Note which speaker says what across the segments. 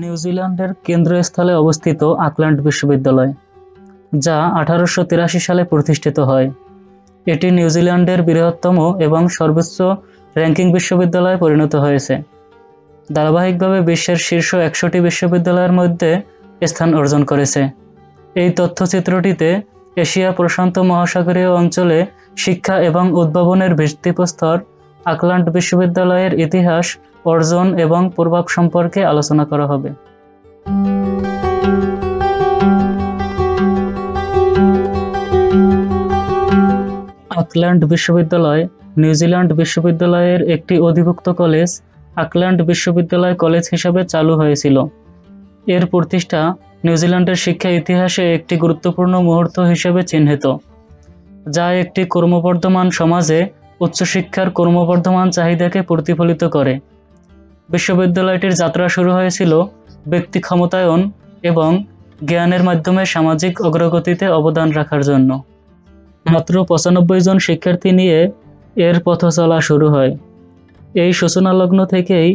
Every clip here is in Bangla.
Speaker 1: নিউজিল্যান্ডের কেন্দ্রস্থলে অবস্থিত অকল্যান্ড বিশ্ববিদ্যালয়, যা 1883 সালে প্রতিষ্ঠিত হয়। এটি নিউজিল্যান্ডের বৃহত্তম এবং সর্বোচ্চ র্যাঙ্কিং বিশ্ববিদ্যালয়ে পরিণত হয়েছে। ধারাবাহিকভাবে বিশ্বের শীর্ষ 100টি বিশ্ববিদ্যালয়ের মধ্যে স্থান অর্জন করেছে। এই তথ্যচিত্রটিতে এশিয়া প্রশান্ত মহাসাগরীয় অঞ্চলে শিক্ষা এবং উদ্ভাবনের ভিত্তিপ্রস্তর অকল্যান্ড বিশ্ববিদ্যালয়ের ইতিহাস, অর্জন এবং প্রভাব সম্পর্কে আলোচনা করা হবে। অকল্যান্ড বিশ্ববিদ্যালয় নিউজিল্যান্ড বিশ্ববিদ্যালয়ের একটি অধিভুক্ত কলেজ। অকল্যান্ড বিশ্ববিদ্যালয় কলেজ হিসাবে চালু হয়েছিল। এর প্রতিষ্ঠা নিউজিল্যান্ডের শিক্ষা ইতিহাসে একটি গুরুত্বপূর্ণ মুহূর্ত হিসেবে চিহ্নিত, যা একটি ক্রমবর্ধমান সমাজে উচ্চশিক্ষার ক্রমবর্ধমান চাহিদাকে প্রতিফলিত করে। বিশ্ববিদ্যালয়টির যাত্রা শুরু হয়েছিল ব্যক্তি ক্ষমতায়ন এবং জ্ঞানের মাধ্যমে সামাজিক অগ্রগতিতে অবদান রাখার জন্য। মাত্র 95 জন শিক্ষার্থী নিয়ে এর পথ চলা শুরু হয়। এই সূচনালগ্ন থেকেই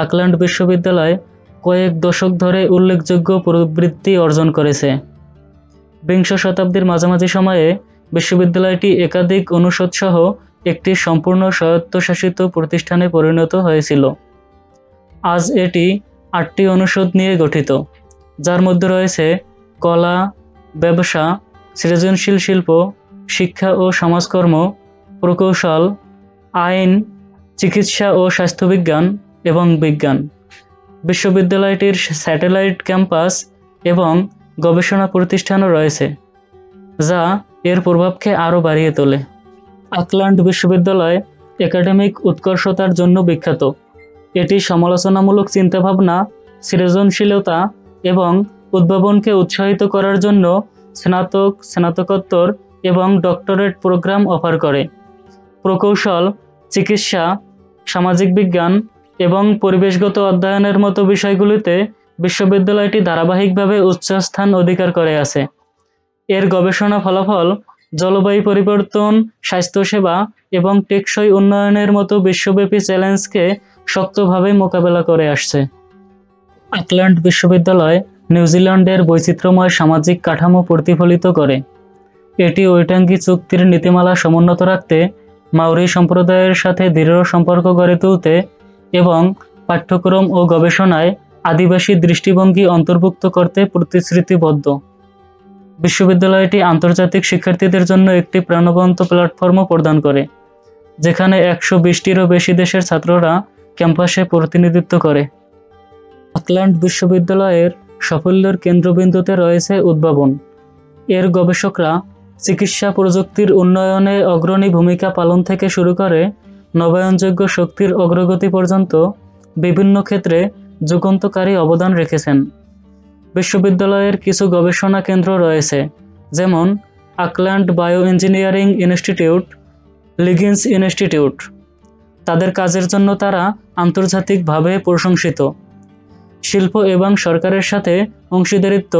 Speaker 1: অকল্যান্ড বিশ্ববিদ্যালয় কয়েক দশক ধরে উল্লেখযোগ্য প্রবৃদ্ধি অর্জন করেছে। বিংশ শতাব্দীর মাঝামাঝি সময়ে বিশ্ববিদ্যালয়টি একাধিক অনুষদ সহ একটি সম্পূর্ণ স্বায়ত্তশাসিত প্রতিষ্ঠানে পরিণত হয়েছিল। আজ এটি 8টি অনুষদ নিয়ে গঠিত, যার মধ্যে রয়েছে কলা, ব্যবসা, সৃজনশীল শিল্প, শিক্ষা ও সমাজকর্ম, প্রকৌশল, আইন, চিকিৎসা ও স্বাস্থ্যবিজ্ঞান এবং বিজ্ঞান। বিশ্ববিদ্যালয়টির স্যাটেলাইট ক্যাম্পাস এবং গবেষণা প্রতিষ্ঠানও রয়েছে, যা এর প্রভাবকে আরও বাড়িয়ে তোলে। অকল্যান্ড বিশ্ববিদ্যালয় একাডেমিক উৎকর্ষতার জন্য বিখ্যাত। এটি সমালোচনামূলক চিন্তাভাবনা, সৃজনশীলতা এবং উদ্ভাবনকে উৎসাহিত করার জন্য স্নাতক, স্নাতকোত্তর এবং ডক্টরেট প্রোগ্রাম অফার করে। প্রকৌশল, চিকিৎসা, সামাজিক বিজ্ঞান এবং পরিবেশগত অধ্যয়নের মতো বিষয়গুলিতে বিশ্ববিদ্যালয়টি ধারাবাহিকভাবে উচ্চস্থান অধিকার করে আছে। এর গবেষণা ফলাফল জলবায়ু পরিবর্তন, স্বাস্থ্যসেবা এবং টেকসই উন্নয়নের মতো বিশ্বব্যাপী চ্যালেঞ্জকে শক্তভাবে মোকাবেলা করে আসছে। অকল্যান্ড বিশ্ববিদ্যালয় নিউজিল্যান্ডের বৈচিত্র্যময় সামাজিক কাঠামো প্রতিফলিত করে। এটি ওইটাঙ্কি চুক্তির নীতিমালা সমুন্নত রাখতে, মাওরি সম্প্রদায়ের সাথে দৃঢ় সম্পর্ক গড়ে তুলতে এবং পাঠ্যক্রম ও গবেষণায় আদিবাসী দৃষ্টিভঙ্গি অন্তর্ভুক্ত করতে প্রতিশ্রুতিবদ্ধ। বিশ্ববিদ্যালয়টি আন্তর্জাতিক শিক্ষার্থীদের জন্য একটি প্রাণবন্ত প্ল্যাটফর্মও প্রদান করে, যেখানে 120টিরও বেশি দেশের ছাত্ররা ক্যাম্পাসে প্রতিনিধিত্ব করে। অকল্যান্ড বিশ্ববিদ্যালয়ের সাফল্যের কেন্দ্রবিন্দুতে রয়েছে উদ্ভাবন। এর গবেষকরা চিকিৎসা প্রযুক্তির উন্নয়নে অগ্রণী ভূমিকা পালন থেকে শুরু করে নবায়নযোগ্য শক্তির অগ্রগতি পর্যন্ত বিভিন্ন ক্ষেত্রে যুগান্তকারী অবদান রেখেছেন। বিশ্ববিদ্যালয়ের কিছু গবেষণা কেন্দ্র রয়েছে, যেমন Auckland bio engineering institute, Liggins institute. তাদের কাজের জন্য তারা আন্তর্জাতিকভাবে প্রশংসিত। শিল্প এবং সরকারের সাথে অংশীদারিত্ব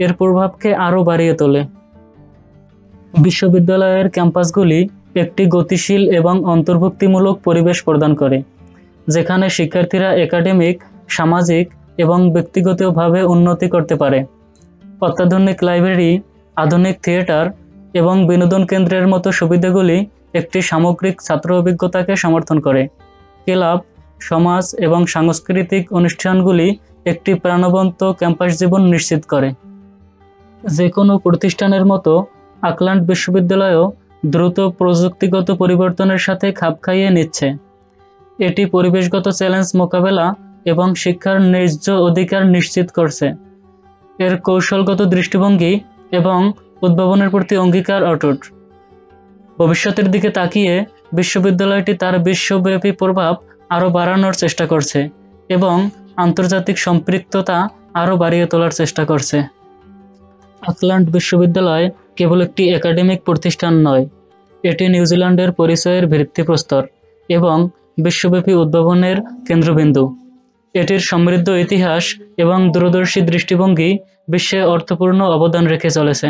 Speaker 1: এর প্রভাবকে আরও বাড়িয়ে তোলে। বিশ্ববিদ্যালয়ের ক্যাম্পাসগুলি একটি গতিশীল এবং অন্তর্ভুক্তিমূলক পরিবেশ প্রদান করে, যেখানে শিক্ষার্থীরা একাডেমিক, সামাজিক এবং ব্যক্তিগতভাবে উন্নতি করতে পারে। অত্যাধুনিক লাইব্রেরি, আধুনিক থিয়েটার এবং বিনোদন কেন্দ্রের মতো সুবিধাগুলি একটি সামগ্রিক ছাত্র অভিজ্ঞতাকে সমর্থন করে। ক্লাব, সমাজ এবং সাংস্কৃতিক অনুষ্ঠানগুলি একটি প্রাণবন্ত ক্যাম্পাস জীবন নিশ্চিত করে। যে কোনো প্রতিষ্ঠানের মতো অকল্যান্ড বিশ্ববিদ্যালয়ও দ্রুত প্রযুক্তিগত পরিবর্তনের সাথে খাপ খাইয়ে নিচ্ছে। এটি পরিবেশগত চ্যালেঞ্জ মোকাবেলা এবং শিক্ষার ন্যায্য অধিকার নিশ্চিত করছে। এর কৌশলগত দৃষ্টিভঙ্গি এবং উদ্ভাবনের প্রতি অঙ্গীকার অটুট। ভবিষ্যতের দিকে তাকিয়ে বিশ্ববিদ্যালয়টি তার বিশ্বব্যাপী প্রভাব আরও বাড়ানোর চেষ্টা করছে এবং আন্তর্জাতিক সম্পৃক্ততা আরও বাড়িয়ে তোলার চেষ্টা করছে। অকল্যান্ড বিশ্ববিদ্যালয় কেবল একটি একাডেমিক প্রতিষ্ঠান নয়, এটি নিউজিল্যান্ডের পরিচয়ের ভিত্তিপ্রস্তর এবং বিশ্বব্যাপী উদ্ভাবনের কেন্দ্রবিন্দু। এটির সমৃদ্ধ ইতিহাস এবং দূরদর্শী দৃষ্টিভঙ্গি বিশ্বে অর্থপূর্ণ অবদান রেখে চলেছে।